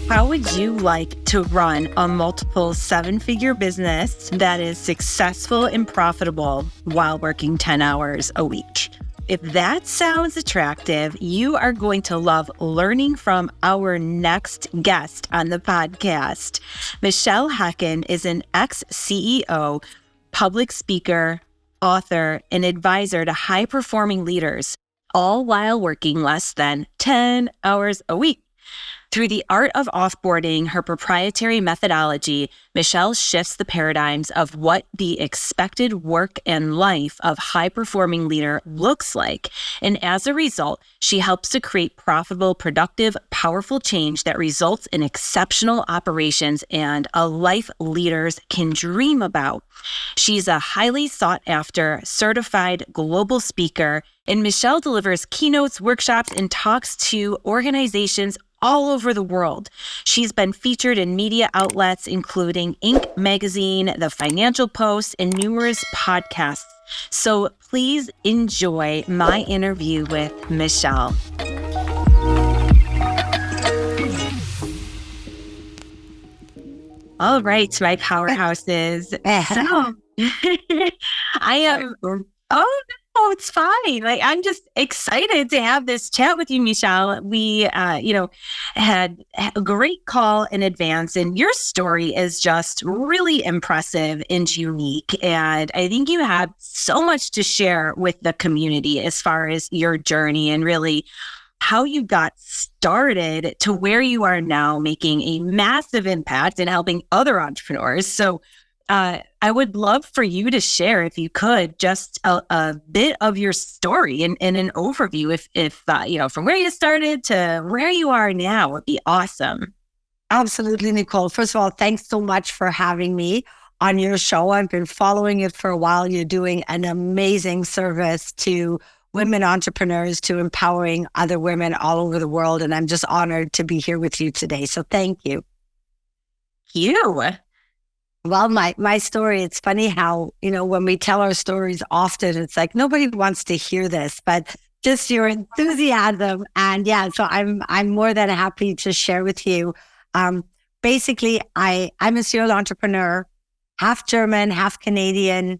How would you like to run a multiple seven-figure business that is successful and profitable while working 10 hours a week? If that sounds attractive, you are going to love learning from our next guest on the podcast. Michèle Hecken is an ex-CEO, public speaker, author, and advisor to high-performing leaders, all while working less than 10 hours a week. Through the Art of Offboarding, her proprietary methodology, Michèle shifts the paradigms of what the expected work and life of high-performing leader looks like. And as a result, she helps to create profitable, productive, powerful change that results in exceptional operations and a life leaders can dream about. She's a highly sought-after, certified global speaker, and Michèle delivers keynotes, workshops, and talks to organizations all over the world. She's been featured in media outlets including Inc. magazine, The Financial Post, and numerous podcasts. So please enjoy my interview with Michèle. All right, my powerhouses. So I am... Oh, it's fine. I'm just excited to have this chat with you, Michèle. We, had a great call in advance, and your story is just really impressive and unique. And I think you have so much to share with the community as far as your journey and really how you got started to where you are now, making a massive impact and helping other entrepreneurs. So I would love for you to share, if you could, just a bit of your story and an overview, if from where you started to where you are now, would be awesome. Absolutely, Nicole. First of all, thanks so much for having me on your show. I've been following it for a while. You're doing an amazing service to women entrepreneurs, to empowering other women all over the world. And I'm just honored to be here with you today. So thank you. You. Well, my story, it's funny how, when we tell our stories often, it's like nobody wants to hear this, but just your enthusiasm. And yeah, so I'm more than happy to share with you. Basically, I'm a serial entrepreneur, half German, half Canadian,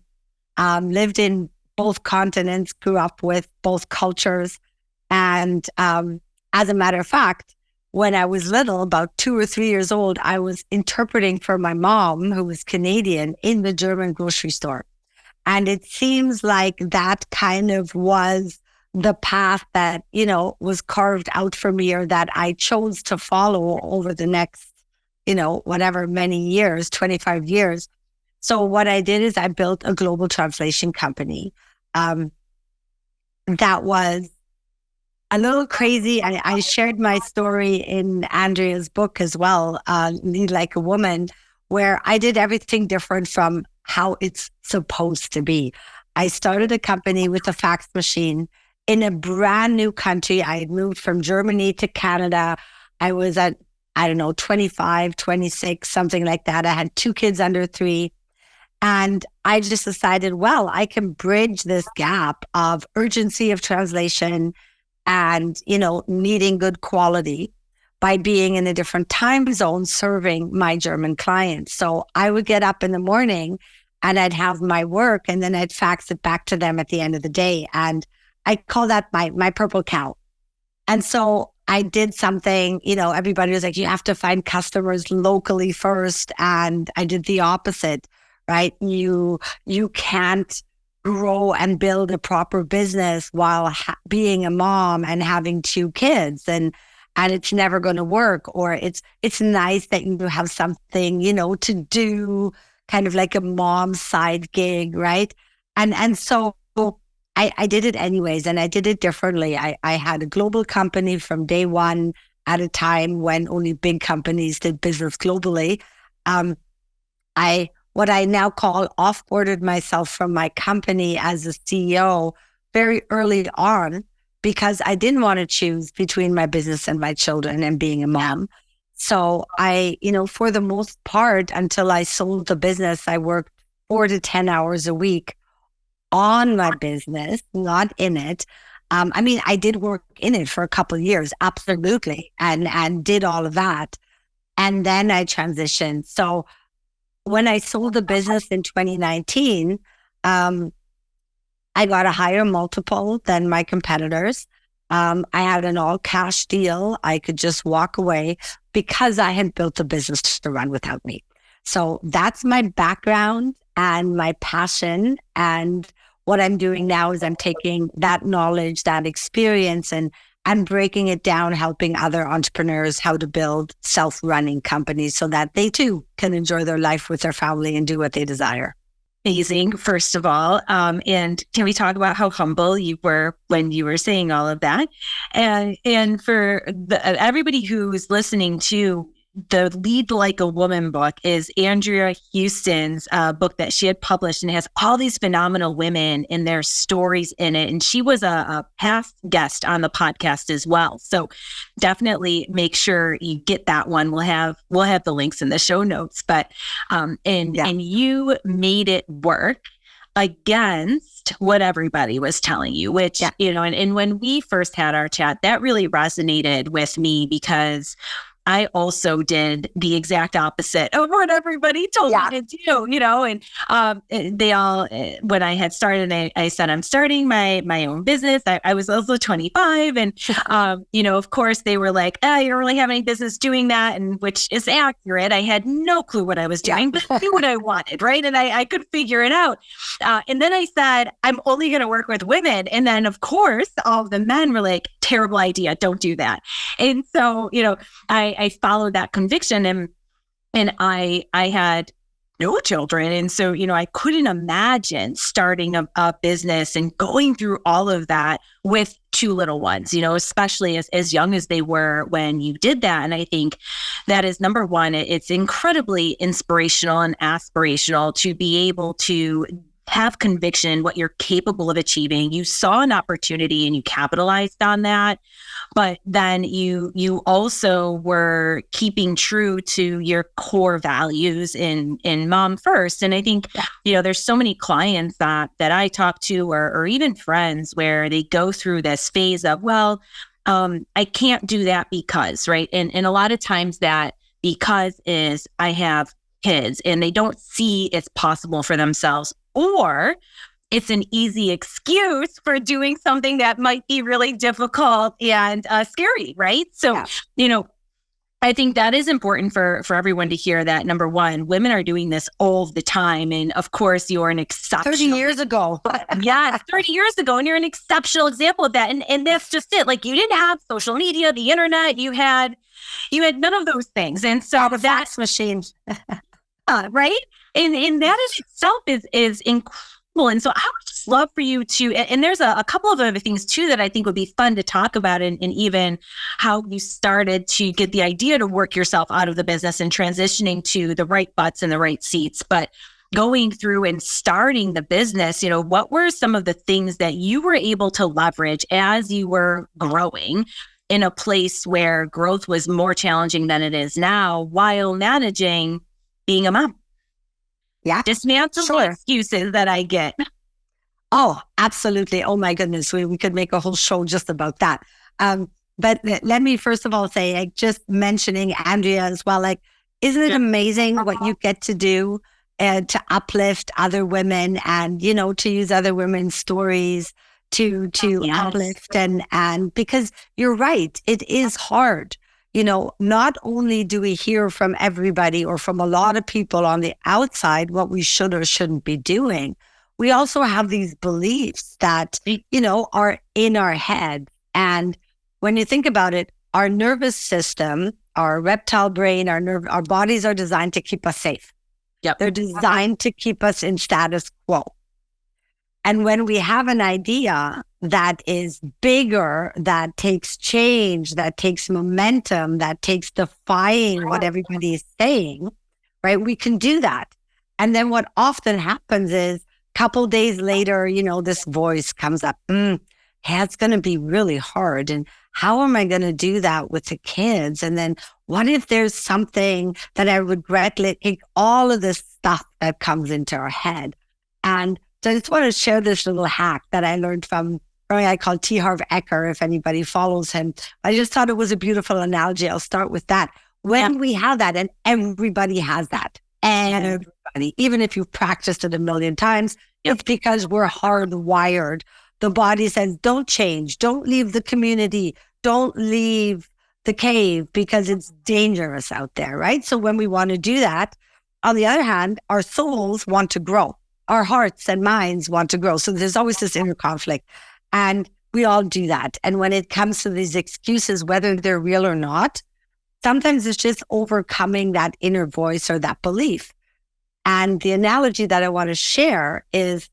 lived in both continents, grew up with both cultures. And as a matter of fact, when I was little, about 2 or 3 years old, I was interpreting for my mom, who was Canadian, in the German grocery store. And it seems like that kind of was the path that, was carved out for me, or that I chose to follow over the next, whatever, many years, 25 years. So what I did is I built a global translation company. That was a little crazy. I shared my story in Andrea's book as well, Lead Like a Woman, where I did everything different from how it's supposed to be. I started a company with a fax machine in a brand new country. I had moved from Germany to Canada. I was at, 25, 26, something like that. I had 2 kids under 3. And I just decided, well, I can bridge this gap of urgency of translation and, needing good quality by being in a different time zone, serving my German clients. So I would get up in the morning and I'd have my work, and then I'd fax it back to them at the end of the day. And I call that my purple cow. And so I did something, everybody was like, you have to find customers locally first. And I did the opposite, right? You can't grow and build a proper business while being a mom and having 2 kids, and it's never going to work. Or it's nice that you have something, to do, kind of like a mom side gig, right? And so I did it anyways, and I did it differently. I had a global company from day one, at a time when only big companies did business globally. What I now call offboarded myself from my company as a CEO very early on, because I didn't want to choose between my business and my children and being a mom. So I, for the most part, until I sold the business, I worked 4 to 10 hours a week on my business, not in it. I mean, I did work in it for a couple of years, absolutely, and did all of that. And then I transitioned. So when I sold the business in 2019, I got a higher multiple than my competitors. I had an all cash deal. I could just walk away because I had built a business to run without me. So that's my background and my passion. And what I'm doing now is I'm taking that knowledge, that experience, and breaking it down, helping other entrepreneurs how to build self-running companies so that they too can enjoy their life with their family and do what they desire. Amazing, first of all. And can we talk about how humble you were when you were saying all of that? And for everybody who's listening to, the Lead Like a Woman book is Andrea Houston's book that she had published, and it has all these phenomenal women and their stories in it. And she was a past guest on the podcast as well. So definitely make sure you get that one. We'll have the links in the show notes. But and you made it work against what everybody was telling you, which, and when we first had our chat, that really resonated with me because I also did the exact opposite of what everybody told me to do, and they all, when I had started, I said, I'm starting my own business. I was also 25. And, of course they were like, oh, you don't really have any business doing that. And which is accurate. I had no clue what I was doing, but I knew what I wanted. Right. And I could figure it out. And then I said, I'm only going to work with women. And then of course, all of the men were like, terrible idea. Don't do that. And so, I followed that conviction, and I had no children. And so, I couldn't imagine starting a business and going through all of that with two little ones, especially as young as they were when you did that. And I think that is number one, it's incredibly inspirational and aspirational to be able to have conviction what you're capable of achieving. You saw an opportunity and you capitalized on that. But then you also were keeping true to your core values in mom first. And I think, there's so many clients that I talk to or even friends where they go through this phase of, I can't do that because, right? And a lot of times that because is I have kids and they don't see it's possible for themselves, or it's an easy excuse for doing something that might be really difficult and scary, right? So, I think that is important for everyone to hear that, number one, women are doing this all the time. And of course, you're an exceptional... 30 years ago. 30 years ago. And you're an exceptional example of that. And that's just it. Like you didn't have social media, the internet, you had none of those things. And so the fax machine. Right? And that in itself is incredible. And so I would just love for you to, and there's a couple of other things too that I think would be fun to talk about, and even how you started to get the idea to work yourself out of the business and transitioning to the right butts and the right seats. But going through and starting the business, what were some of the things that you were able to leverage as you were growing in a place where growth was more challenging than it is now, while managing being a mom? Dismantle the excuses that I get. Oh, absolutely. Oh my goodness. We could make a whole show just about that. But let me first of all say, like, just mentioning Andrea as well, like, isn't it amazing what you get to do to uplift other women and, to use other women's stories to uplift and because you're right, it is hard. Not only do we hear from everybody or from a lot of people on the outside what we should or shouldn't be doing, we also have these beliefs that, are in our head. And when you think about it, our nervous system, our reptile brain, our bodies are designed to keep us safe. Yep. They're designed to keep us in status quo. And when we have an idea that is bigger, that takes change, that takes momentum, that takes defying what everybody is saying, right? We can do that. And then what often happens is a couple days later, this voice comes up, it's going to be really hard. And how am I going to do that with the kids? And then what if there's something that I regret? Like all of this stuff that comes into our head. And so I just want to share this little hack that I learned from I call T. Harv Eker, if anybody follows him. I just thought it was a beautiful analogy. I'll start with that. When we have that, and everybody has that, and everybody, even if you've practiced it a million times, it's because we're hardwired. The body says, don't change, don't leave the community, don't leave the cave because it's dangerous out there, right? So when we want to do that, on the other hand, our souls want to grow. Our hearts and minds want to grow. So there's always this inner conflict. And we all do that. And when it comes to these excuses, whether they're real or not, sometimes it's just overcoming that inner voice or that belief. And the analogy that I want to share is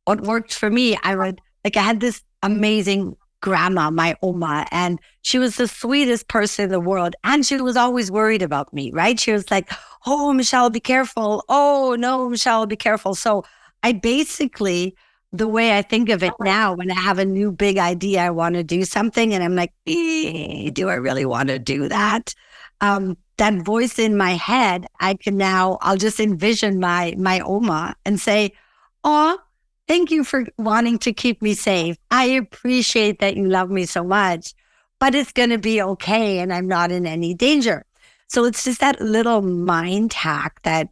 what worked for me. I had this amazing grandma, my Oma, and she was the sweetest person in the world. And she was always worried about me, right? She was like, oh, Michèle, be careful. Oh, no, Michèle, be careful. So I basically, the way I think of it now, when I have a new big idea, I want to do something, and I'm like, do I really want to do that? That voice in my head, I'll just envision my Oma and say, oh, thank you for wanting to keep me safe. I appreciate that you love me so much, but it's going to be okay and I'm not in any danger. So it's just that little mind hack that,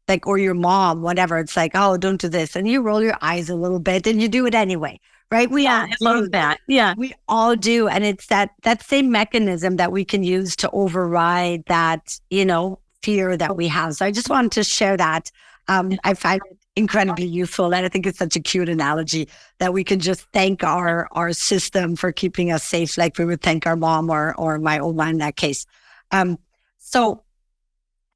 like, or your mom, whatever. It's like, oh, don't do this. And you roll your eyes a little bit and you do it anyway, right? I love that. Yeah. We all do. And it's that same mechanism that we can use to override that, fear that we have. So I just wanted to share that. I find it incredibly useful. And I think it's such a cute analogy that we can just thank our system for keeping us safe, like we would thank our mom or my Oma in that case. So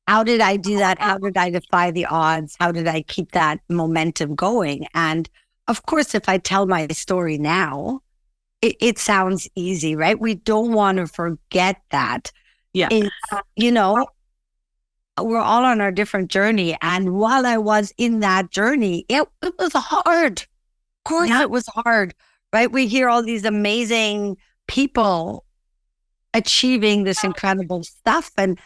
how did I do that? How did I defy the odds? How did I keep that momentum going? And of course, if I tell my story now, it sounds easy, right? We don't want to forget that. Yeah. It's, we're all on our different journey. And while I was in that journey, it was hard. Of course, it was hard, right? We hear all these amazing people achieving this incredible stuff. And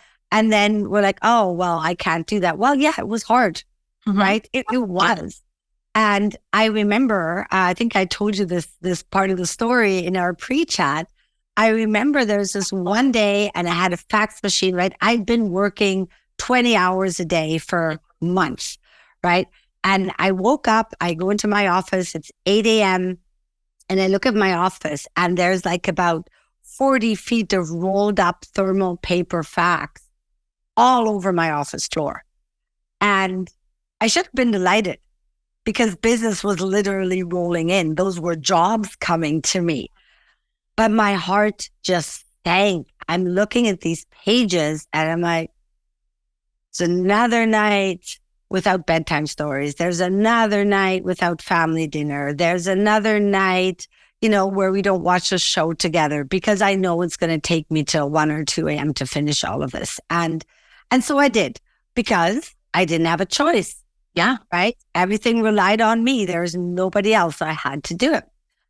then we're like, oh, well, I can't do that. Well, yeah, it was hard, right? It was. And I remember, I think I told you this part of the story in our pre-chat. I remember there was this one day and I had a fax machine, right? I'd been working 20 hours a day for months, right? And I woke up, I go into my office, it's 8 a.m. and I look at my office and there's like about 40 feet of rolled up thermal paper fax all over my office floor. And I should have been delighted because business was literally rolling in. Those were jobs coming to me. But my heart just sank. I'm looking at these pages and I'm like, it's another night without bedtime stories. There's another night without family dinner. There's another night, where we don't watch a show together because I know it's going to take me till 1 or 2 a.m. to finish all of this. And so I did because I didn't have a choice. Yeah. Right. Everything relied on me. There was nobody else. I had to do it.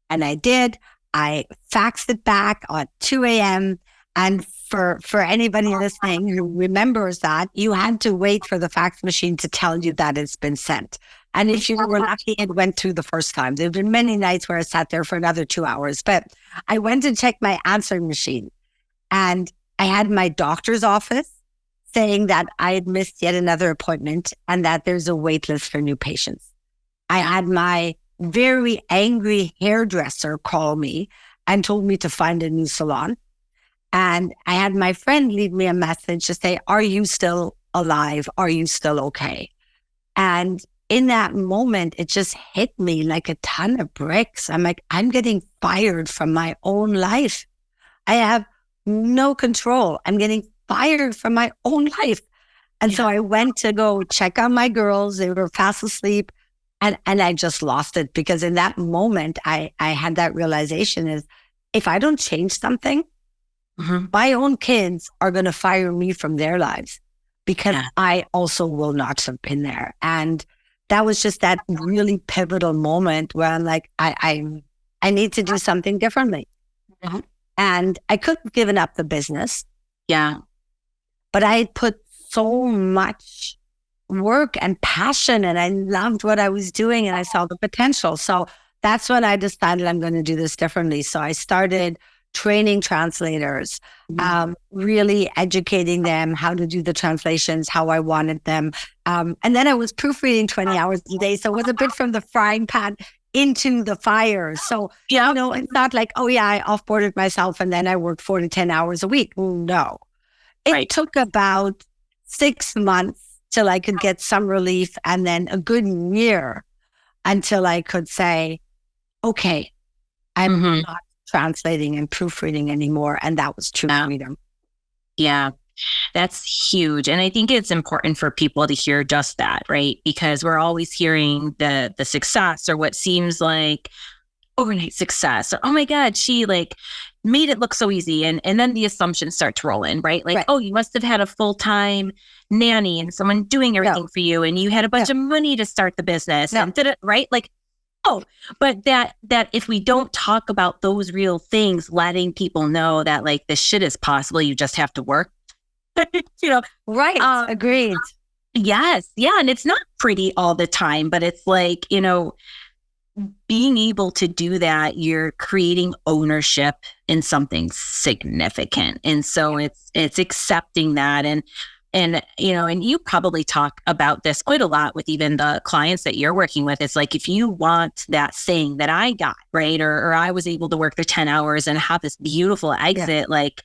And I did. I faxed it back at 2 a.m. And for anybody listening who remembers that, you had to wait for the fax machine to tell you that it's been sent. And if you were lucky, it went through the first time. There have been many nights where I sat there for another 2 hours, but I went to check my answering machine and I had my doctor's office saying that I had missed yet another appointment and that there's a wait list for new patients. I had my very angry hairdresser call me and told me to find a new salon. And I had my friend leave me a message to say, are you still alive? Are you still okay? And in that moment, it just hit me like a ton of bricks. I'm like, I'm getting fired from my own life. I have no control. I'm getting fired from my own life. And so I went to go check on my girls. They were fast asleep. And I just lost it because in that moment, I had that realization is if I don't change something, my own kids are going to fire me from their lives because I also will not have been there. And that was just that really pivotal moment where I'm like, I need to do something differently. And I could have given up the business. Yeah. But I had put so much work and passion and I loved what I was doing and I saw the potential. So that's when I decided I'm going to do this differently. So I started training translators, really educating them how to do the translations, how I wanted them. And then I was proofreading 20 hours a day. So it was a bit from the frying pan into the fire. So, it's not like, oh yeah, I offboarded myself and then I worked 4 to 10 hours a week. No, it took about 6 months till I could get some relief, and then a good year until I could say, okay, I'm not translating and proofreading anymore. And that was true freedom. Yeah, that's huge. And I think it's important for people to hear just that, right? Because we're always hearing the success, or what seems like overnight success, or, oh my God, she like made it look so easy. And then the assumptions start to roll in, right? Like, oh, you must have had a full-time nanny and someone doing everything for you, and you had a bunch of money to start the business and did it, right? Like, oh, but that if we don't talk about those real things, letting people know that like this shit is possible, you just have to work, Right. Agreed. Yes. Yeah. And it's not pretty all the time, but it's like, being able to do that, you're creating ownership in something significant. And so it's accepting that. And you probably talk about this quite a lot with even the clients that you're working with. It's like, if you want that thing that I got, right, or I was able to work the 10 hours and have this beautiful exit, like,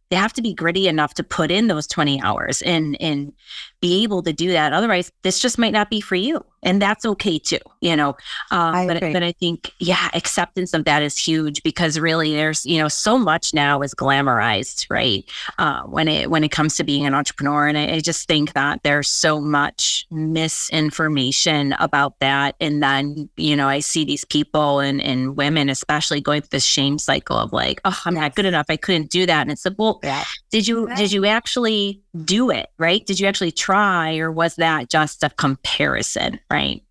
they have to be gritty enough to put in those 20 hours and be able to do that. Otherwise, this just might not be for you. And that's okay too, But I think, acceptance of that is huge, because really there's, so much now is glamorized, right? When it comes to being an entrepreneur. And I just think that there's so much misinformation about that. And then, I see these people and women, especially, going through this shame cycle of like, oh, I'm not good enough. I couldn't do that. And it's like, well, did you actually do it, right? Did you actually try, or was that just a comparison, right?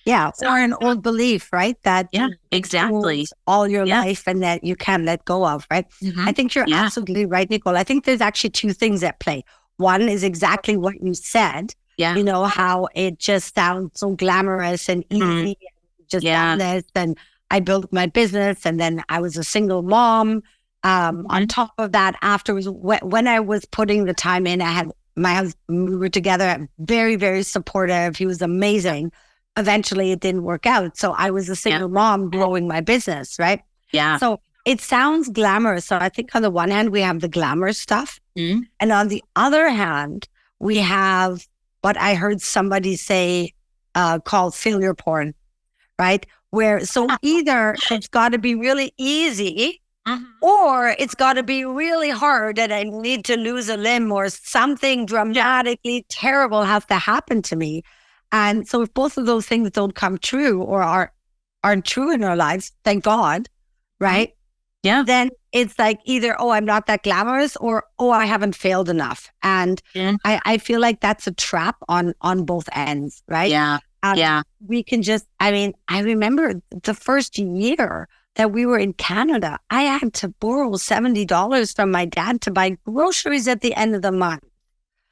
Yeah, or an old belief, right? That exactly all your life and that you can't let go of, right? I think you're absolutely right, Nicole. I think there's actually two things at play. One is exactly what you said. How it just sounds so glamorous and easy, just done this, and I built my business, and then I was a single mom. On top of that, afterwards, when I was putting the time in, I had my husband, we were together, very, very supportive. He was amazing. Eventually it didn't work out. So I was a single mom growing my business, right? Yeah. So it sounds glamorous. So I think on the one hand, we have the glamour stuff. And on the other hand, we have what I heard somebody say called failure porn, right? Where, so either it's got to be really easy, or it's got to be really hard and I need to lose a limb, or something dramatically terrible has to happen to me. And so if both of those things don't come true, or aren't true in our lives, thank God, right? Yeah. Then it's like either, oh, I'm not that glamorous, or, oh, I haven't failed enough. And I feel like that's a trap on both ends, right? Yeah. We can just, I remember the first year that we were in Canada, I had to borrow $70 from my dad to buy groceries at the end of the month.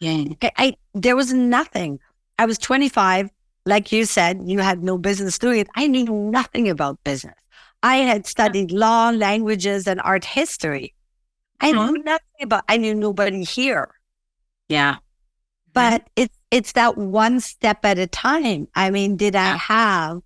There was nothing. I was 25. Like you said, you had no business doing it. I knew nothing about business. I had studied law, languages, and art history. I knew nothing about, I knew nobody here. Yeah. But it's that one step at a time. Did I have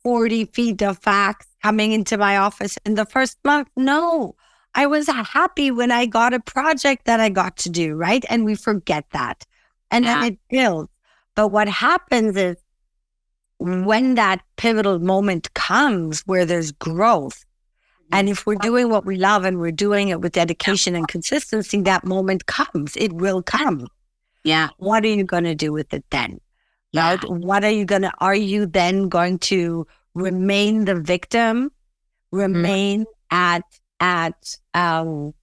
40 feet of facts coming into my office in the first month? No. I was happy when I got a project that I got to do, right? And we forget that. And then it builds. But what happens is when that pivotal moment comes where there's growth, and if we're doing what we love and we're doing it with dedication and consistency, that moment comes. It will come. Yeah. What are you going to do with it then? Right? What are you then going to remain the victim, remain at will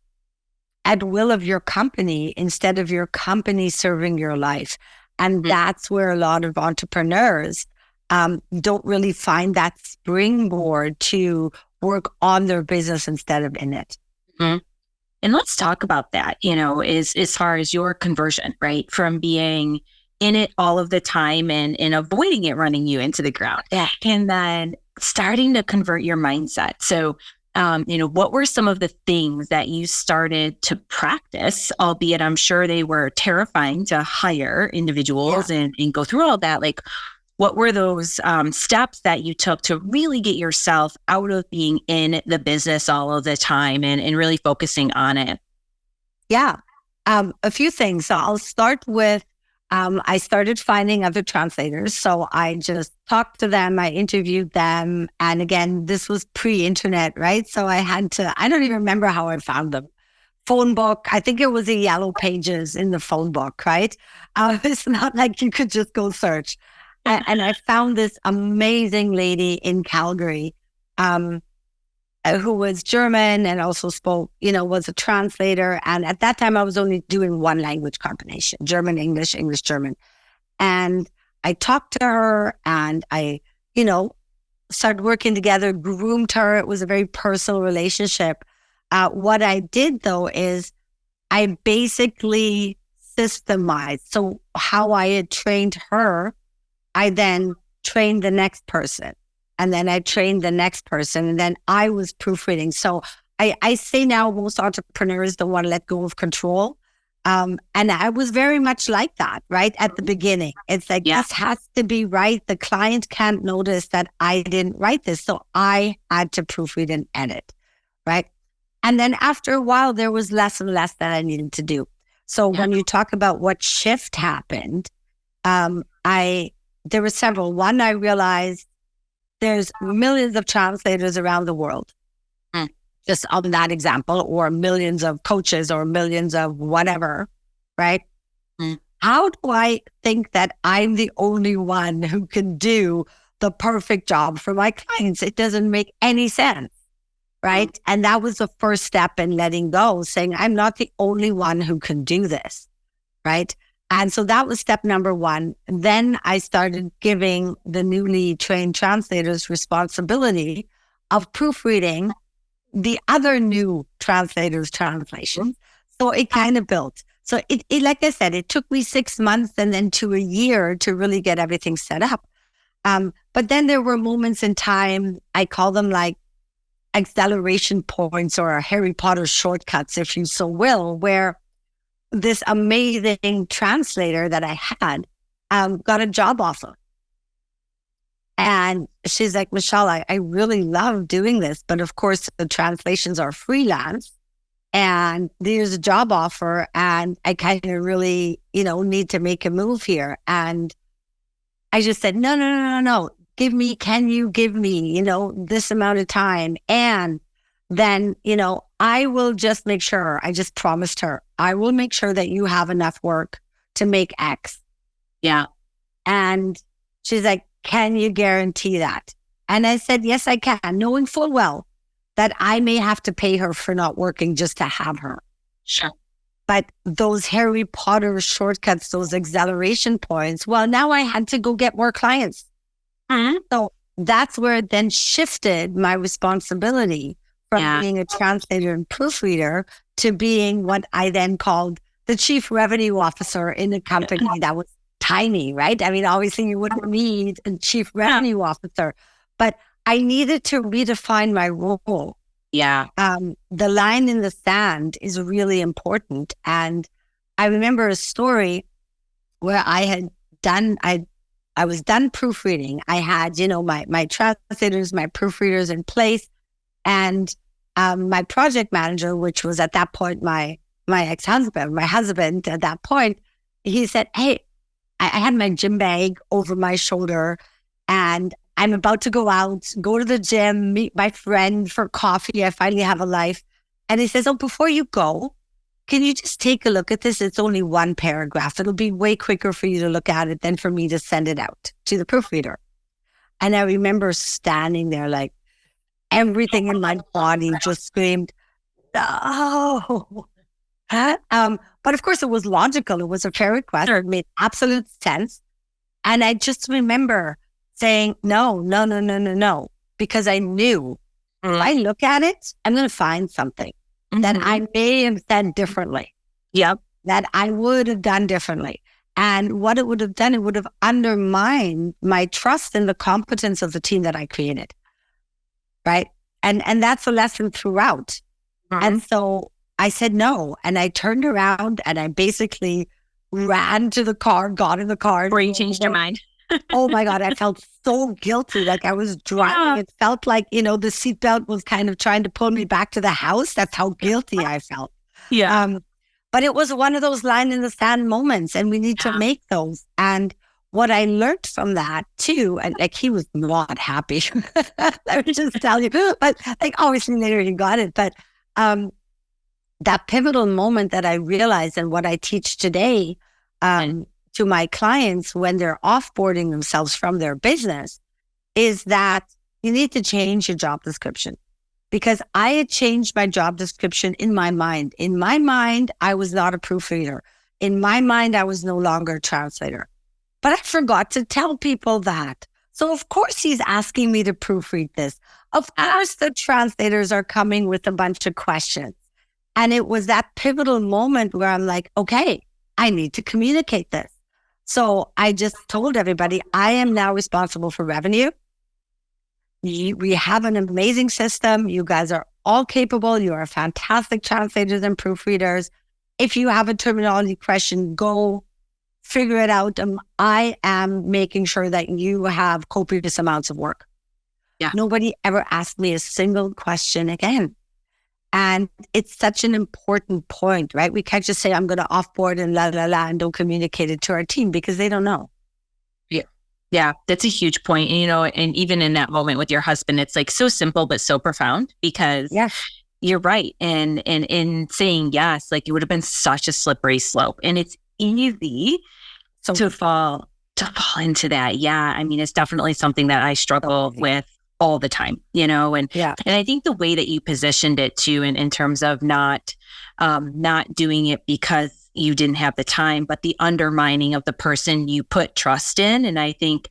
of your company instead of your company serving your life? And that's where a lot of entrepreneurs don't really find that springboard to work on their business instead of in it. And let's talk about that, as far as your conversion, right? From being in it all of the time and avoiding it running you into the ground. And then starting to convert your mindset. So, what were some of the things that you started to practice, albeit I'm sure they were terrifying to hire individuals and go through all that? Like, what were those steps that you took to really get yourself out of being in the business all of the time and really focusing on it? Yeah, a few things. So I'll start with, I started finding other translators. So I just talked to them, I interviewed them. And again, this was pre-internet, right? So I don't even remember how I found them. Phone book, I think it was the yellow pages in the phone book, right? It's not like you could just go search. And I found this amazing lady in Calgary, who was German and also spoke, was a translator. And at that time, I was only doing one language combination, German, English, English, German. And I talked to her and I, started working together, groomed her. It was a very personal relationship. What I did, though, is I basically systemized. So how I had trained her, I then trained the next person. And then I trained the next person, and then I was proofreading. So I say now most entrepreneurs don't want to let go of control. And I was very much like that, right? At the beginning, it's like, this has to be right. The client can't notice that I didn't write this. So I had to proofread and edit, right? And then after a while, there was less and less that I needed to do. So when you talk about what shift happened, there were several. One, I realized there's millions of translators around the world, just on that example, or millions of coaches or millions of whatever, right? How do I think that I'm the only one who can do the perfect job for my clients? It doesn't make any sense, right? And that was the first step in letting go, saying, I'm not the only one who can do this, right? And so that was step number one. Then I started giving the newly trained translators responsibility of proofreading the other new translators' translations. So it kind of built. So it, like I said, it took me 6 months and then to a year to really get everything set up. But then there were moments in time, I call them like acceleration points or Harry Potter shortcuts, if you so will, where this amazing translator that I had got a job offer. And she's like, Michèle, I really love doing this. But of course, the translations are freelance. And there's a job offer. And I kind of really, need to make a move here. And I just said, no. Can you give me, this amount of time? And then, I will just make sure, I just promised her, I will make sure that you have enough work to make X. Yeah. And she's like, can you guarantee that? And I said, yes, I can, knowing full well that I may have to pay her for not working just to have her. Sure. But those Harry Potter shortcuts, those acceleration points, well, now I had to go get more clients. So that's where it then shifted my responsibility from being a translator and proofreader to being what I then called the chief revenue officer in a company that was tiny, right? I mean, obviously you wouldn't need a chief revenue officer, but I needed to redefine my role. Yeah. The line in the sand is really important. And I remember a story where I was done proofreading. I had, my translators, my proofreaders in place. And my project manager, which was at that point my husband at that point, he said, hey, I had my gym bag over my shoulder and I'm about to go out, go to the gym, meet my friend for coffee. I finally have a life. And he says, oh, before you go, can you just take a look at this? It's only one paragraph. It'll be way quicker for you to look at it than for me to send it out to the proofreader. And I remember standing there like everything in my body just screamed, no. But of course it was logical. It was a fair request. It made absolute sense. And I just remember saying, no, because I knew if I look at it, I'm going to find something that I may have said differently. Yep. That I would have done differently. And what it would have done, it would have undermined my trust in the competence of the team that I created. right? And that's a lesson throughout. And so I said no. And I turned around and I basically ran to the car, got in the car. Or you changed your mind. Oh my God, I felt so guilty. Like I was driving. It felt like, the seatbelt was kind of trying to pull me back to the house. That's how guilty I felt. Yeah. But it was one of those line in the sand moments, and we need to make those. And what I learned from that too, and like he was not happy. Let me just tell you, but like obviously later he got it. But that pivotal moment that I realized, and what I teach today to my clients when they're offboarding themselves from their business, is that you need to change your job description. Because I had changed my job description in my mind. In my mind, I was not a proofreader. In my mind, I was no longer a translator. But I forgot to tell people that. So of course he's asking me to proofread this. Of course the translators are coming with a bunch of questions. And it was that pivotal moment where I'm like, okay, I need to communicate this. So I just told everybody, I am now responsible for revenue. We have an amazing system. You guys are all capable. You are fantastic translators and proofreaders. If you have a terminology question, go figure it out. I am making sure that you have copious amounts of work. Yeah. Nobody ever asked me a single question again. And it's such an important point, right? We can't just say, I'm going to offboard and and don't communicate it to our team because they don't know. Yeah, that's a huge point. And even in that moment with your husband, it's like so simple, but so profound because you're right. And in saying yes, like it would have been such a slippery slope, and it's easy to fall into that. Yeah. I mean, it's definitely something that I struggle with all the time, and I think the way that you positioned it too, in terms of not doing it because you didn't have the time, but the undermining of the person you put trust in. And I think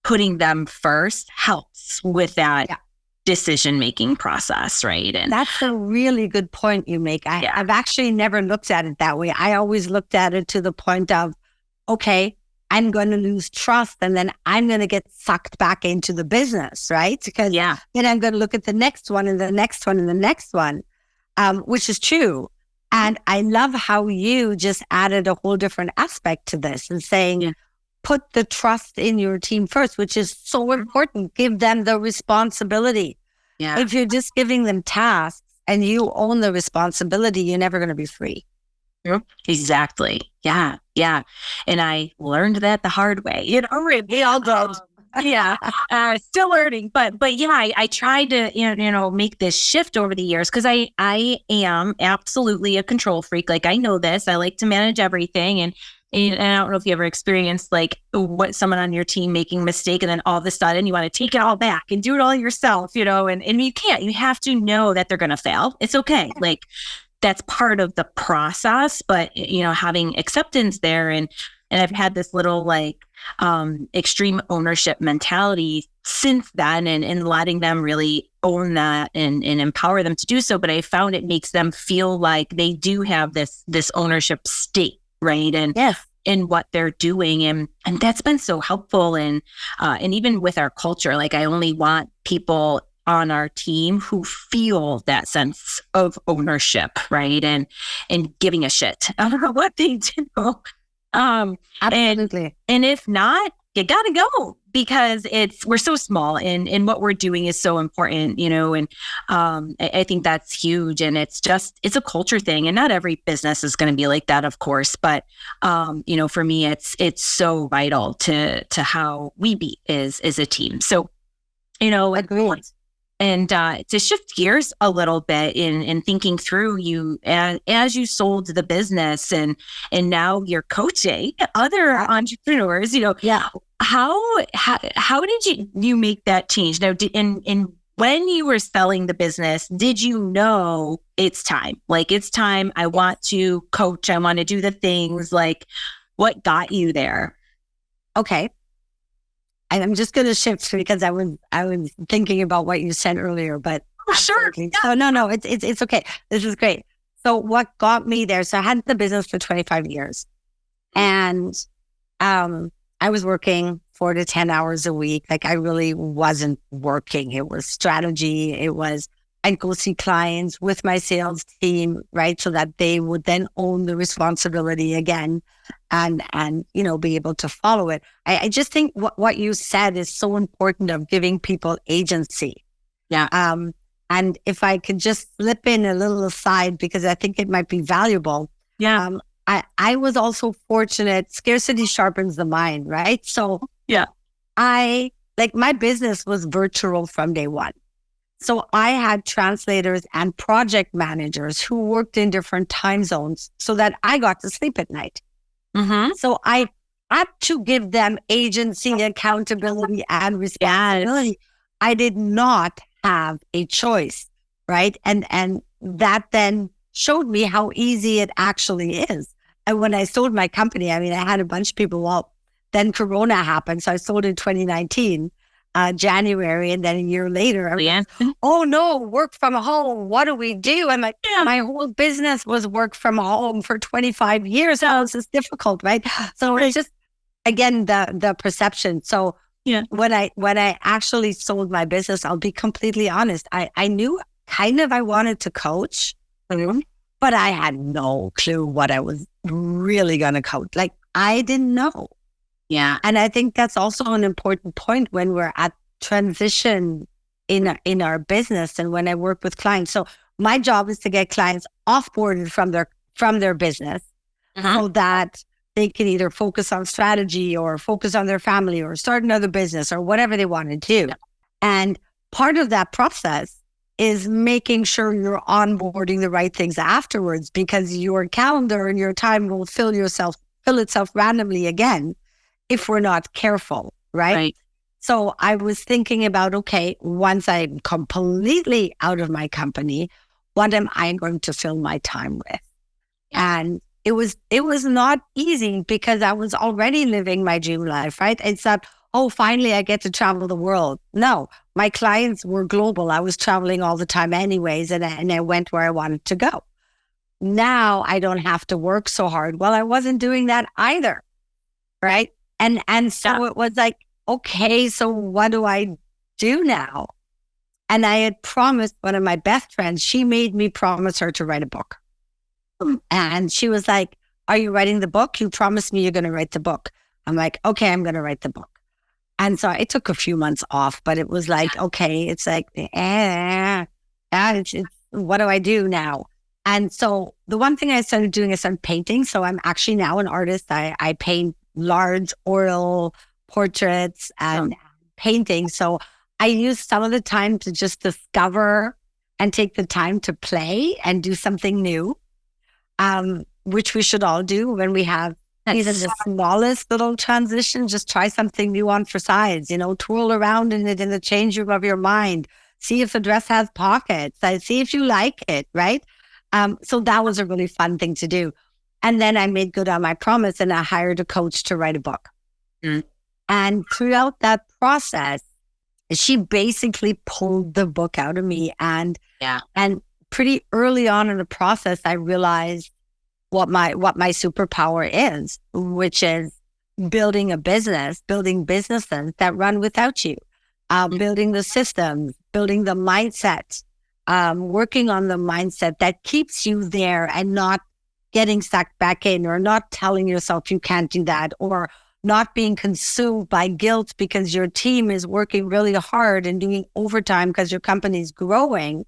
putting them first helps with that decision-making process, right? And that's a really good point you make. I've actually never looked at it that way. I always looked at it to the point of, okay, I'm going to lose trust and then I'm going to get sucked back into the business, right? Because then I'm going to look at the next one and the next one and the next one, which is true. And I love how you just added a whole different aspect to this and saying, put the trust in your team first, which is so important. Give them the responsibility. Yeah. If you're just giving them tasks and you own the responsibility, you're never going to be free. Exactly. Yeah. Yeah. And I learned that the hard way. We all go. Still learning, but I tried to, make this shift over the years because I am absolutely a control freak. Like I know this, I like to manage everything. And I don't know if you ever experienced like what someone on your team making a mistake and then all of a sudden you want to take it all back and do it all yourself, and you can't. You have to know that they're going to fail. It's okay. Like that's part of the process, but having acceptance there and I've had this little like extreme ownership mentality since then and letting them really own that and empower them to do so. But I found it makes them feel like they do have this ownership stake, right? And in what they're doing. And that's been so helpful. And even with our culture, like I only want people on our team who feel that sense of ownership, right? And giving a shit about what they do. Absolutely. And if not, you gotta go because we're so small and what we're doing is so important, and I think that's huge. And it's a culture thing, and not every business is going to be like that, of course. But for me, it's so vital to how we be as a team. So, Agreed. And to shift gears a little bit in thinking through you as you sold the business and now you're coaching other entrepreneurs, how did you make that change? Now, when you were selling the business, did you know it's time? Like, it's time. I want to coach. I want to do the things. Like, what got you there? Okay. I'm just going to shift because I was thinking about what you said earlier, but sure. Yeah. So no, it's okay. This is great. So what got me there? So I had the business for 25 years, and I I was working 4 to 10 hours a week. Like I really wasn't working. It was strategy. It was, I'd go see clients with my sales team, right? So that they would then own the responsibility again and, be able to follow it. I just think what you said is so important of giving people agency. Yeah. And if I could just slip in a little aside, because I think it might be valuable. Yeah. I was also fortunate. Scarcity sharpens the mind, right? So yeah, my business was virtual from day one. So I had translators and project managers who worked in different time zones so that I got to sleep at night. Mm-hmm. So I had to give them agency, accountability, and responsibility. Yes. I did not have a choice, right? And that then showed me how easy it actually is. And when I sold my company, I had a bunch of people, well, then Corona happened. So I sold in 2019, January. And then a year later, I was like, oh no, work from home. What do we do? I'm like, my whole business was work from home for 25 years. How is this difficult, right? So it's just, again, the perception. So when I actually sold my business, I'll be completely honest. I knew kind of I wanted to coach, but I had no clue what I was really going to coach. Like I didn't know. Yeah. And I think that's also an important point when we're at transition in our business and when I work with clients. So my job is to get clients offboarded from their business so that they can either focus on strategy or focus on their family or start another business or whatever they want to do. Yeah. And part of that process is making sure you're onboarding the right things afterwards, because your calendar and your time will fill itself randomly again if we're not careful, right? So I was thinking about, okay, once I'm completely out of my company, what am I going to fill my time with? And it was not easy because I was already living my dream life, right? It's not, oh, finally I get to travel the world. No, my clients were global. I was traveling all the time anyways, and I went where I wanted to go. Now I don't have to work so hard. Well, I wasn't doing that either, right? And so it was like, okay, so what do I do now? And I had promised one of my best friends, she made me promise her to write a book. And she was like, are you writing the book? You promised me you're going to write the book. I'm like, okay, I'm going to write the book. And so it took a few months off, but it was like, okay, it's like, it's what do I do now? And so the one thing I started doing is started painting. So I'm actually now an artist. I paint large oil portraits and painting. So I use some of the time to just discover and take the time to play and do something new, which we should all do when we have even the smallest little transition. Just try something new on for size, twirl around in it in the change room of your mind. See if the dress has pockets. See if you like it, right? So that was a really fun thing to do. And then I made good on my promise and I hired a coach to write a book. And throughout that process, she basically pulled the book out of me. And pretty early on in the process, I realized what my superpower is, which is building a business, building businesses that run without you, building the systems, building the mindset, working on the mindset that keeps you there and not getting sucked back in, or not telling yourself you can't do that, or not being consumed by guilt because your team is working really hard and doing overtime because your company is growing,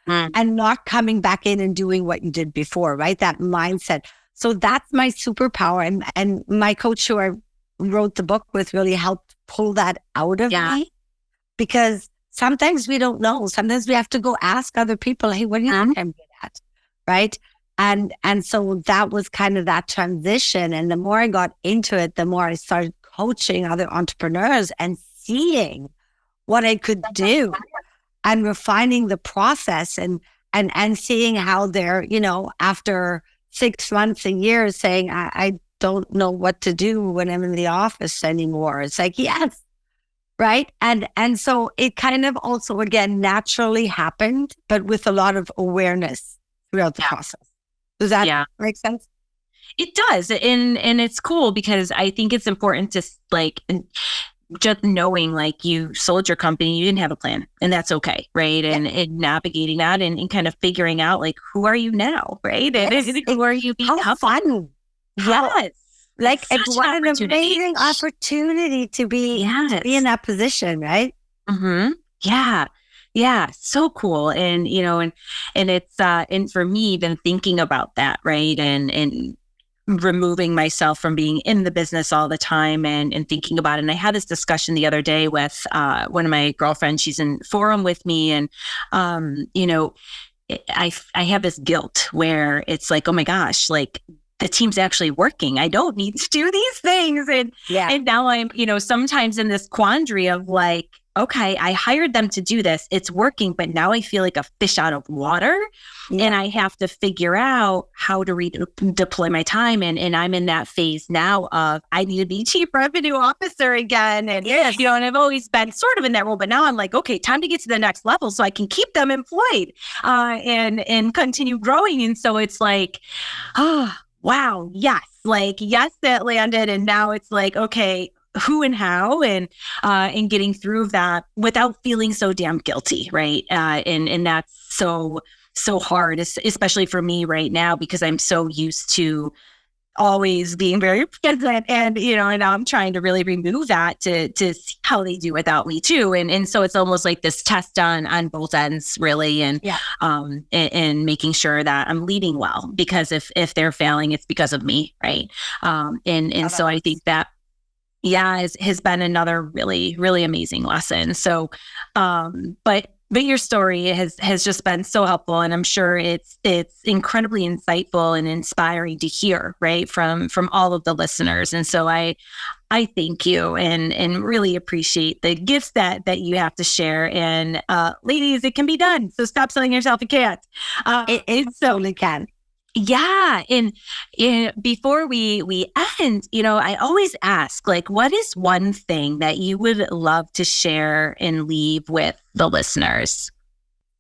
and not coming back in and doing what you did before, right? That mindset. So that's my superpower. And my coach who I wrote the book with really helped pull that out of me, because sometimes we don't know. Sometimes we have to go ask other people, hey, what do you think I'm good at? Right? And so that was kind of that transition. And the more I got into it, the more I started coaching other entrepreneurs and seeing what I could do and refining the process and seeing how they're, after 6 months, a year, saying, I don't know what to do when I'm in the office anymore. It's like, yes. Right. And so it kind of also, again, naturally happened, but with a lot of awareness throughout the process. Does that make sense? It does. And it's cool because I think it's important to like just knowing like you sold your company, you didn't have a plan, and that's okay. Right. And navigating that and kind of figuring out like, who are you now? Right. Yes. And who are you becoming? How fun. Yes. Like Such what an opportunity. amazing opportunity to be in that position, right? Mm-hmm. Yeah. Yeah. So cool. And, and it's, and for me, even thinking about that, right. And removing myself from being in the business all the time and thinking about it. And I had this discussion the other day with, one of my girlfriends. She's in forum with me. And, I have this guilt where it's like, oh my gosh, like the team's actually working. I don't need to do these things. And now I'm, sometimes in this quandary of like, okay, I hired them to do this. It's working, but now I feel like a fish out of water. And I have to figure out how to redeploy my time. And I'm in that phase now of I need to be chief revenue officer again. And, and I've always been sort of in that role, but now I'm like, okay, time to get to the next level so I can keep them employed and continue growing. And so it's like, wow, yes, that landed. And now it's like, okay, who and how and getting through that without feeling so damn guilty, right? And that's so hard, especially for me right now, because I'm so used to always being very present and, and I'm trying to really remove that to see how they do without me too. And so it's almost like this test on both ends really. And making sure that I'm leading well, because if they're failing, it's because of me. Right. And so I think that, has been another really, really amazing lesson. So, but your story has just been so helpful, and I'm sure it's incredibly insightful and inspiring to hear, right, from all of the listeners. And so I thank you and really appreciate the gifts that you have to share. And ladies, it can be done. So stop telling yourself it can't. It totally can. Yeah. And before we end, I always ask, like, what is one thing that you would love to share and leave with the listeners?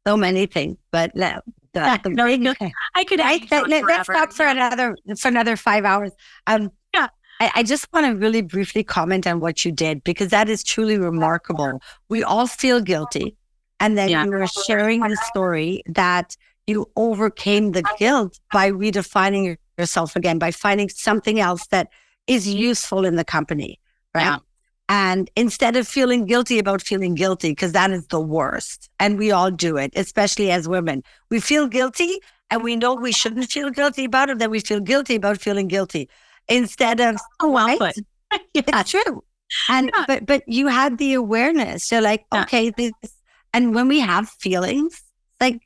So many things, but I could let's talk for another 5 hours. I just want to really briefly comment on what you did, because that is truly remarkable. We all feel guilty. And then you were sharing the story that you overcame the guilt by redefining yourself again, by finding something else that is useful in the company, right? Yeah. And instead of feeling guilty about feeling guilty, because that is the worst. And we all do it, especially as women. We feel guilty and we know we shouldn't feel guilty about it, then we feel guilty about feeling guilty. Instead of, it's true. And but you had the awareness. You're like, okay, this, and when we have feelings, like,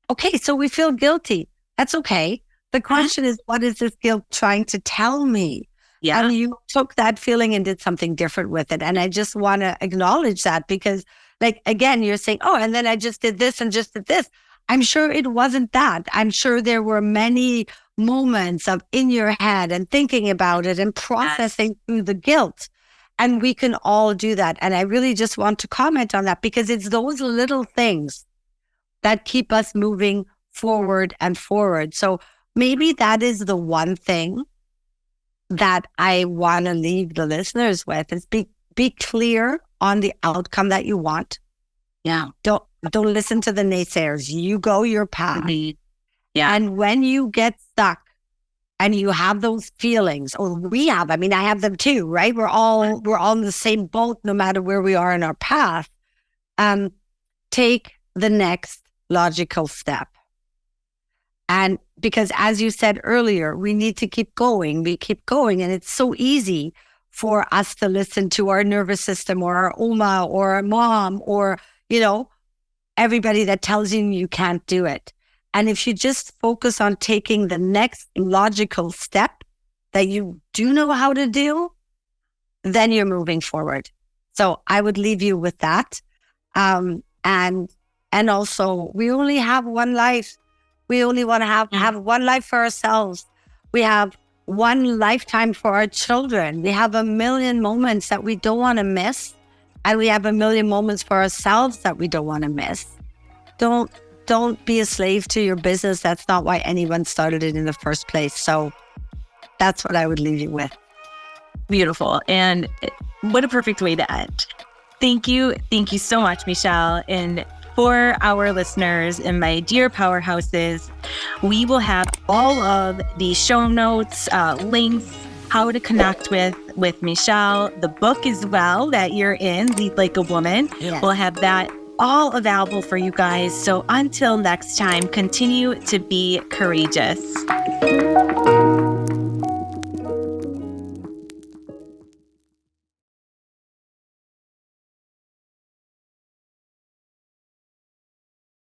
okay, so we feel guilty. That's okay. The question is, what is this guilt trying to tell me? Yeah. And you took that feeling and did something different with it. And I just want to acknowledge that, because, like, again, you're saying, oh, and then I just did this and just did this. I'm sure it wasn't that. I'm sure there were many moments of in your head and thinking about it and processing through the guilt. And we can all do that. And I really just want to comment on that, because it's those little things that keep us moving forward and forward. So maybe that is the one thing that I want to leave the listeners with, is be clear on the outcome that you want. Yeah. Don't listen to the naysayers. You go your path. Mm-hmm. Yeah. And when you get stuck and you have those feelings, or I have them too, right? We're all in the same boat, no matter where we are in our path. Take the next logical step. And because, as you said earlier, we need to keep going. We keep going. And it's so easy for us to listen to our nervous system or our Oma or our mom or, everybody that tells you can't do it. And if you just focus on taking the next logical step that you do know how to do, then you're moving forward. So I would leave you with that. And also, we only have one life. We only want to have one life for ourselves. We have one lifetime for our children. We have a million moments that we don't want to miss. And we have a million moments for ourselves that we don't want to miss. Don't be a slave to your business. That's not why anyone started it in the first place. So that's what I would leave you with. Beautiful. And what a perfect way to end. Thank you. Thank you so much, Michèle. And for our listeners and my dear powerhouses, we will have all of the show notes, links, how to connect with Michèle, the book as well that you're in, Lead Like a Woman. Yes. We'll have that all available for you guys. So until next time, continue to be courageous.